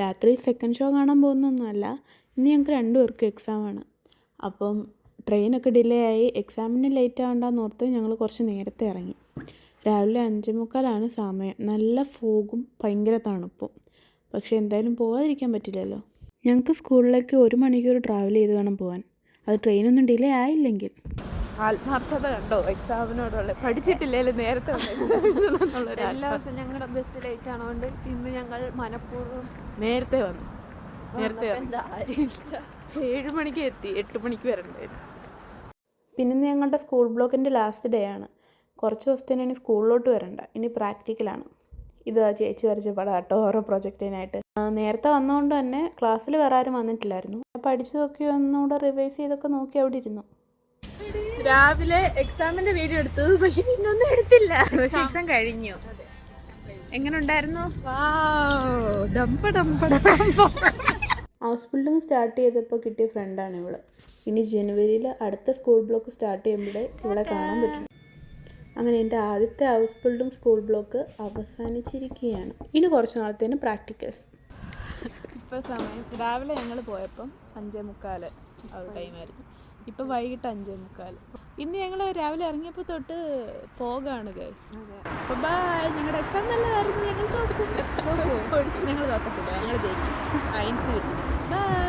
രാത്രി second show കാണാൻ പോകുന്നൊന്നുമല്ല. ഇന്ന് ഞങ്ങൾക്ക് 2 പേർക്കും എക്സാമാണ്. അപ്പം ട്രെയിനൊക്കെ ഡിലേ ആയി എക്സാമിന് ലേറ്റ് ആവണ്ടെന്ന് ഓർത്ത് ഞങ്ങൾ കുറച്ച് നേരത്തെ ഇറങ്ങി. രാവിലെ 5:45 സമയം. നല്ല ഫോഗും ഭയങ്കര തണുപ്പും. പക്ഷേ എന്തായാലും പോകാതിരിക്കാൻ പറ്റില്ലല്ലോ. ഞങ്ങൾക്ക് സ്കൂളിലേക്ക് 1 മണിക്കൂർ ട്രാവൽ ചെയ്ത് വേണം പോകാൻ. അത് ട്രെയിനൊന്നും ഡിലേ ആയില്ലെങ്കിൽ. ആത്മാർത്ഥത കണ്ടോ എക്സാമിനോടുള്ള. പഠിച്ചിട്ടില്ലേലും നേരത്തെ എല്ലാ ദിവസവും ഞങ്ങളുടെ ബസ് ലേറ്റ് ആണോണ്ട് ഇന്ന് ഞങ്ങൾ മനഃപൂർവ്വം നേരത്തെ വന്നു. 7 മണിക്ക് എത്തി, 8 മണിക്ക് വരണ്ടായിരുന്നു. പിന്നെ ഞങ്ങളുടെ സ്കൂൾ ബ്ലോക്കിൻ്റെ ലാസ്റ്റ് ഡേ ആണ്. കുറച്ച് ദിവസത്തേന് ഇനി സ്കൂളിലോട്ട് വരണ്ട, ഇനി പ്രാക്ടിക്കലാണ്. ഇത് ചേച്ചി വരച്ച പടം കേട്ടോ, ഓരോ പ്രൊജക്റ്റിനായിട്ട്. നേരത്തെ വന്നതുകൊണ്ട് തന്നെ ക്ലാസ്സിൽ വേറെ ആരും വന്നിട്ടില്ലായിരുന്നു. പഠിച്ചു നോക്കി ഒന്നുകൂടെ റിവൈസ് ചെയ്തൊക്കെ നോക്കി അവിടെ ഇരുന്നു. രാവിലെ എക്സാമിന്റെ വീഡിയോ എടുത്തു, പക്ഷെ പിന്നൊന്നും എടുത്തില്ല. പക്ഷെ എക്സാം കഴിഞ്ഞു. എങ്ങനെ ഉണ്ടായിരുന്നു? ഹൗസ് ബിൽഡിംഗ് സ്റ്റാർട്ട് ചെയ്തപ്പോൾ കിട്ടിയ ഫ്രണ്ടാണ് ഇവള്. ഇനി ജനുവരിയിൽ അടുത്ത സ്കൂൾ ബ്ലോക്ക് സ്റ്റാർട്ട് ചെയ്യുമ്പോഴേ ഇവിടെ കാണാൻ പറ്റും. അങ്ങനെ എൻ്റെ ആദ്യത്തെ ഹൗസ് ബിൽഡിംഗ് സ്കൂൾ ബ്ലോക്ക് അവസാനിച്ചിരിക്കുകയാണ്. ഇനി കുറച്ച് നാളത്തേന് പ്രാക്ടിക്കൽസ്. ഇപ്പോൾ സമയം രാവിലെ ഞങ്ങൾ പോയപ്പം 5:45 ആ ഒരു ടൈമായിരുന്നു. ഇപ്പം വൈകിട്ട് 5:45. ഇന്ന് ഞങ്ങൾ രാവിലെ ഇറങ്ങിയപ്പോൾ തൊട്ട് ഫോഗാണ് ഗൈസ്. അപ്പോൾ ബൈ. ഞങ്ങളുടെ എക്സാം നല്ലതായിരുന്നു. ഞങ്ങൾ തോക്കും. ഞങ്ങൾ തോക്കത്തില്ല, ഞങ്ങൾ ജയിക്കും. സയൻസ് കിട്ടും. ബൈ.